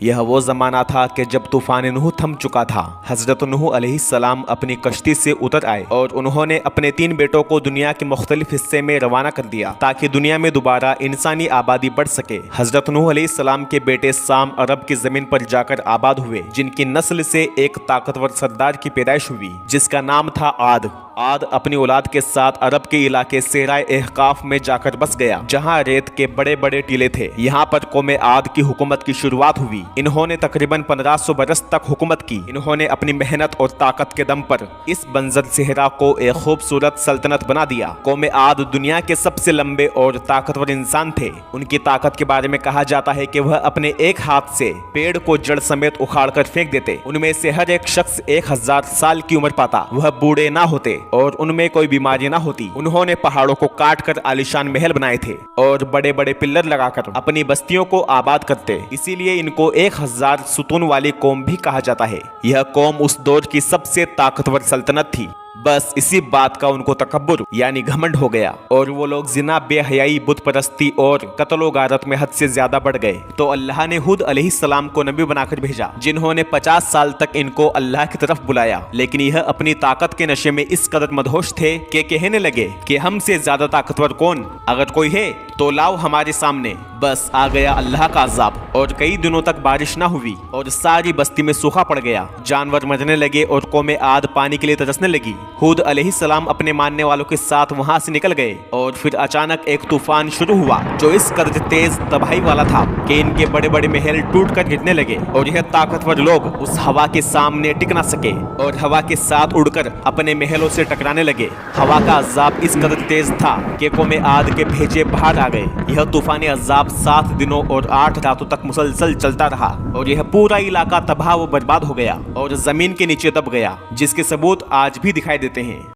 यह वो ज़माना था कि जब तूफान नूह थम चुका था। हज़रत नूह अलैहिस्सलाम अपनी कश्ती से उतर आए और उन्होंने अपने 3 बेटों को दुनिया के मुख्तलिफ हिस्से में रवाना कर दिया ताकि दुनिया में दोबारा इंसानी आबादी बढ़ सके। हज़रत नूह अलैहिस्सलाम के बेटे साम अरब की ज़मीन पर जाकर आबाद हुए, जिनकी नस्ल से एक ताकतवर सरदार की पैदाइश हुई जिसका नाम था आद। आद अपनी औलाद के साथ अरब के इलाके सेराए एहकाफ में जाकर बस गया, जहां रेत के बड़े बड़े टीले थे। यहां पर कौम आद की हुकूमत की शुरुआत हुई। इन्होंने तकरीबन 1500 बरस तक हुकूमत की। इन्होंने अपनी मेहनत और ताकत के दम पर इस बंजर सेहरा को एक खूबसूरत सल्तनत बना दिया। कौम आद दुनिया के सबसे लंबे और ताकतवर इंसान थे। उनकी ताकत के बारे में कहा जाता है कि वह अपने एक हाथ से पेड़ को जड़ समेत उखाड़ कर फेंक देते। उनमें से हर एक शख्स 1000 साल की उम्र पाता। वह बूढ़े ना होते और उनमें कोई बीमारी ना होती। उन्होंने पहाड़ों को काट कर आलीशान महल बनाए थे और बड़े बड़े पिल्लर लगाकर अपनी बस्तियों को आबाद करते। इसीलिए इनको 1000 सुतून वाली कौम भी कहा जाता है। यह कौम उस दौर की सबसे ताकतवर सल्तनत थी। बस इसी बात का उनको तकब्बुर यानी घमंड हो गया और वो लोग जिना, बेहयाई, बुत परस्ती और कत्लो गारत में हद से ज्यादा बढ़ गए। तो अल्लाह ने हुद अलैहिस्सलाम को नबी बनाकर भेजा, जिन्होंने 50 साल तक इनको अल्लाह की तरफ बुलाया। लेकिन यह अपनी ताकत के नशे में इस कदर मदहोश थे कि कहने लगे कि हमसे ज्यादा ताकतवर कौन, अगर कोई है तो लाओ हमारे सामने। बस आ गया अल्लाह का अज़ाब और कई दिनों तक बारिश ना हुई और सारी बस्ती में सूखा पड़ गया। जानवर मरने लगे और कौम आद पानी के लिए तरसने लगी। हुद अलैहिस्सलाम अपने मानने वालों के साथ वहां से निकल गए और फिर अचानक एक तूफान शुरू हुआ जो इस कदर तेज तबाही वाला था कि इनके बड़े बड़े महल टूट कर गिरने लगे और यह ताकतवर लोग उस हवा के सामने टिक ना सके और हवा के साथ उड़कर अपने महलों से टकराने लगे। हवा का अज़ाब इस कदर तेज था कि कौम आद के भेजे बाहर आ गए। यह तूफानी अज़ाब 7 दिनों और 8 रातों तक मुसलसल चलता रहा और यह पूरा इलाका तबाह व बर्बाद हो गया और जमीन के नीचे दब गया, जिसके सबूत आज भी दिखाई देते हैं।